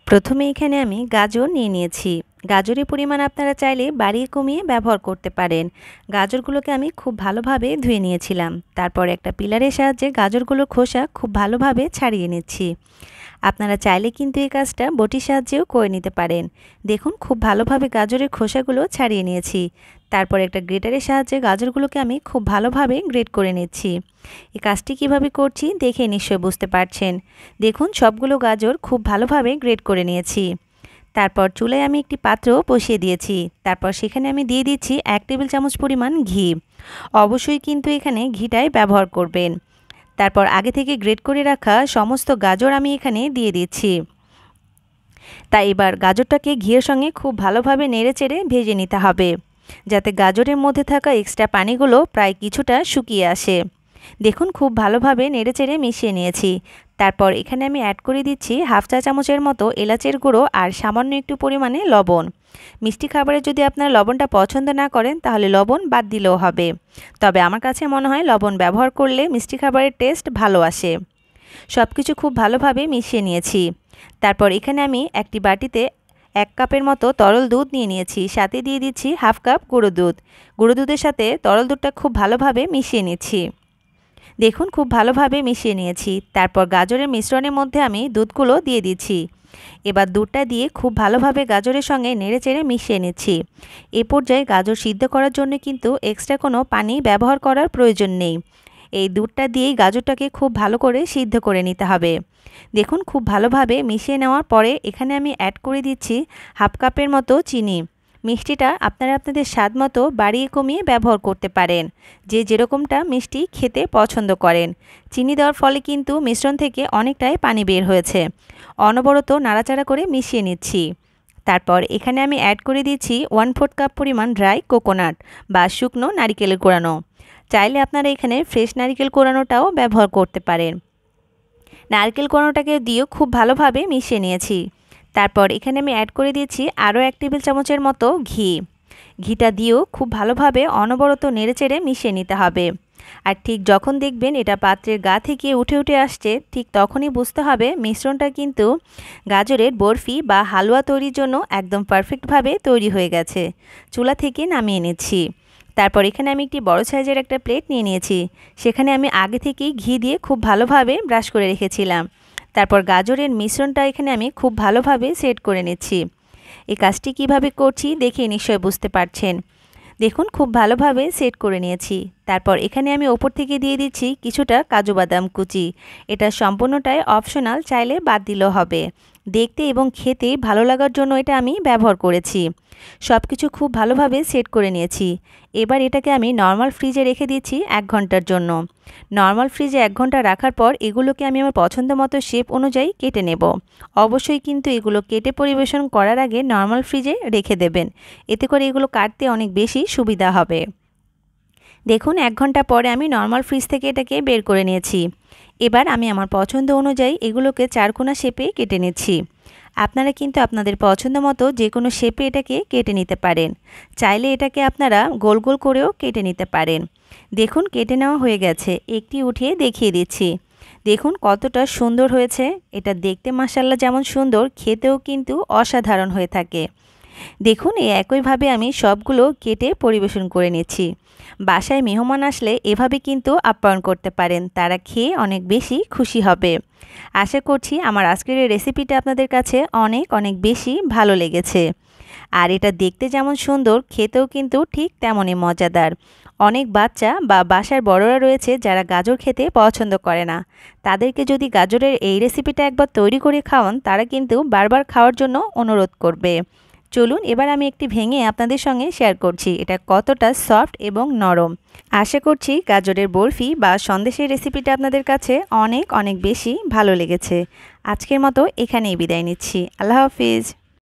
প্রথমে এখানে আমি গাজর নিয়ে নিয়েছি। গাজরের পরিমাণ আপনারা চাইলে বাড়িয়ে কমিয়ে ব্যবহার করতে পারেন। গাজরগুলোকে আমি খুব ভালোভাবে ধুয়ে নিয়েছিলাম। তারপর একটা পিলারের সাহায্যে গাজরগুলোর খোসা খুব ভালোভাবে ছাড়িয়ে নিচ্ছি। আপনারা চাইলে কিন্তু এই কাজটা বটির সাহায্যেও করে নিতে পারেন। দেখুন খুব ভালোভাবে গাজরের খোসাগুলো ছাড়িয়ে নিয়েছি। তারপর একটা গ্রেটারের সাহায্যে গাজরগুলোকে আমি খুব ভালোভাবে গ্রেট করে নিচ্ছি। এই কাজটি কিভাবে করছি দেখে নিশ্চয়ই বুঝতে পারছেন। দেখুন সবগুলো গাজর খুব ভালোভাবে গ্রেট করে নিয়েছি। তারপর চুলায় আমি একটি পাত্র বসিয়ে দিয়েছি। তারপর সেখানে আমি দিয়ে দিচ্ছি 1 টেবিল চামচ পরিমাণ ঘি। অবশ্যই কিন্তু এখানে ঘিটাই ব্যবহার করবেন। তারপর আগে থেকে গ্রেট করে রাখা সমস্ত গাজর আমি এখানে দিয়ে দিচ্ছি। তাই এবার গাজরটাকে ঘিয়ের সঙ্গে খুব ভালোভাবে নেড়েচেড়ে ভেজে নিতে হবে, যাতে গাজরের মধ্যে থাকা এক্সট্রা পানিগুলো প্রায় কিছুটা শুকিয়ে আসে। দেখুন খুব ভালোভাবে নেড়েচেড়ে মিশিয়ে নিয়েছি। তারপর এখানে আমি অ্যাড করে দিচ্ছি হাফ চা চামচের মতো এলাচের গুঁড়ো আর সামান্য একটু পরিমাণে লবণ। মিষ্টি খাবারে যদি আপনারা লবণটা পছন্দ না করেন তাহলে লবণ বাদ দিলেও হবে, তবে আমার কাছে মনে হয় লবণ ব্যবহার করলে মিষ্টি খাবারের টেস্ট ভালো আসে। সব কিছু খুব ভালোভাবে মিশিয়ে নিয়েছি। তারপর এখানে আমি একটি বাটিতে 1 কাপের মতো তরল দুধ নিয়ে নিয়েছি। সাথে দিয়ে দিচ্ছি হাফ কাপ গুঁড়ো দুধ। গুঁড়ো দুধের সাথে তরল দুধটা খুব ভালোভাবে মিশিয়ে নিচ্ছি। দেখুন খুব ভালোভাবে মিশিয়ে নিয়েছি। তারপর গাজরের মিশ্রণের মধ্যে আমি দুধগুলো দিয়ে দিচ্ছি। এবার দুধটা দিয়ে খুব ভালোভাবে গাজরের সঙ্গে নেড়েচেড়ে মিশিয়ে নিচ্ছি। এ পর্যায়ে গাজর সিদ্ধ করার জন্য কিন্তু এক্সট্রা কোনো পানি ব্যবহার করার প্রয়োজন নেই। এই দুধটা দিয়েই গাজরটাকে খুব ভালো করে সিদ্ধ করে নিতে হবে। দেখুন খুব ভালোভাবে মিশিয়ে নেওয়ার পরে এখানে আমি অ্যাড করে দিচ্ছি হাফ কাপের মতো চিনি। মিষ্টিটা আপনারা আপনাদের স্বাদ মতো বাড়িয়ে কমিয়ে ব্যবহার করতে পারেন, যে যেরকমটা মিষ্টি খেতে পছন্দ করেন। চিনি দেওয়ার ফলে কিন্তু মিশ্রণ থেকে অনেকটাই পানি বের হয়েছে। অনবরত নাড়াচাড়া করে মিশিয়ে নিচ্ছি। তারপর এখানে আমি অ্যাড করে দিচ্ছি 1/4 কাপ পরিমাণ ড্রাই কোকোনাট বা শুকনো নারিকেলের কোড়ানো। চাইলে আপনারা এখানে ফ্রেশ নারিকেল কোড়ানোটাও ব্যবহার করতে পারেন। নারকেল কোড়ানোটাকে দিয়েও খুব ভালোভাবে মিশিয়ে নিয়েছি। তারপর এখানে আমি অ্যাড করে দিয়েছি আরও 1 টেবিল চামচের মতো ঘি। ঘিটা দিয়েও খুব ভালোভাবে অনবরত নেড়েচেড়ে মিশিয়ে নিতে হবে। আর ঠিক যখন দেখবেন এটা পাত্রের গা থেকে উঠে উঠে আসছে, ঠিক তখনই বুঝতে হবে মিশ্রণটা কিন্তু গাজরের বরফি বা হালুয়া তৈরির জন্য একদম পারফেক্টভাবে তৈরি হয়ে গেছে। চুলা থেকে নামিয়ে নিচ্ছি। তারপর এখানে আমি একটি বড় সাইজের একটা প্লেট নিয়ে নিয়েছি। সেখানে আমি আগে থেকেই ঘি দিয়ে খুব ভালোভাবে ব্রাশ করে রেখেছিলাম। তারপর গাজরের মিশ্রণটা এখানে আমি খুব ভালোভাবে সেট করে নিচ্ছি। এই কাজটি কিভাবে করছি দেখে নিশ্চয়ই বুঝতে পারছেন। দেখুন খুব ভালোভাবে সেট করে নিয়েছি। তারপর এখানে আমি ওপর থেকে দিয়ে দিচ্ছি কিছুটা কাজু বাদাম কুচি। এটা সম্পূর্ণটাই অপশনাল, চাইলে বাদ দিলেও হবে। দেখতে এবং খেতে ভালো লাগার জন্য এটা আমি ব্যবহার করেছি। সব কিছু খুব ভালোভাবে সেট করে নিয়েছি। এবার এটাকে আমি নর্মাল ফ্রিজে রেখে দিচ্ছি 1 ঘন্টার জন্য। নর্মাল ফ্রিজে 1 ঘন্টা রাখার পর এগুলোকে আমি আমার পছন্দ মতো শেপ অনুযায়ী কেটে নেব। অবশ্যই কিন্তু এগুলো কেটে পরিবেশন করার আগে নর্মাল ফ্রিজে রেখে দেবেন। এতে করে এগুলো কাটতে অনেক বেশি সুবিধা হবে। দেখুন 1 ঘন্টা পরে আমি নর্মাল ফ্রিজ থেকে এটাকে বের করে নিয়েছি। এবার আমি আমার পছন্দ অনুযায়ী এগুলোকে চারকোনা শেপে কেটে নিচ্ছি। আপনারা কিন্তু আপনাদের পছন্দ মতো যে কোনো শেপে এটাকে কেটে নিতে পারেন। চাইলে এটাকে আপনারা গোল গোল করেও কেটে নিতে পারেন। দেখুন কেটে নেওয়া হয়ে গেছে। একটি উঠিয়ে দেখিয়ে দিচ্ছি। দেখুন কতটা সুন্দর হয়েছে। এটা দেখতে মাশাআল্লাহ যেমন সুন্দর, খেতেও কিন্তু অসাধারণ হয়ে থাকে। দেখুন এই একইভাবে আমি সবগুলো কেটে পরিবেশন করে নিচ্ছি। বাসায় মেহমান আসলে এভাবে কিন্তু আপ্যায়ন করতে পারেন, তারা খেয়ে অনেক বেশি খুশি হবে। আশা করছি আমার আজকের এই রেসিপিটা আপনাদের কাছে অনেক অনেক বেশি ভালো লেগেছে। আর এটা দেখতে যেমন সুন্দর, খেতেও কিন্তু ঠিক তেমনই মজাদার। অনেক বাচ্চা বা বাসার বড়রা রয়েছে যারা গাজর খেতে পছন্দ করে না। তাদেরকে যদি গাজরের এই রেসিপিটা একবার তৈরি করে খাওয়ান, তারা কিন্তু বারবার খাওয়ার জন্য অনুরোধ করবে। চলুন এবার আমি একটি ভেঙে আপনাদের সঙ্গে শেয়ার করছি এটা কতটা সফট এবং নরম। আশা করছি গাজরের বরফি বা সন্দেশের রেসিপিটা আপনাদের কাছে অনেক অনেক বেশি ভালো লেগেছে। আজকের মতো এখানেই বিদায় নিচ্ছি। আল্লাহ হাফিজ।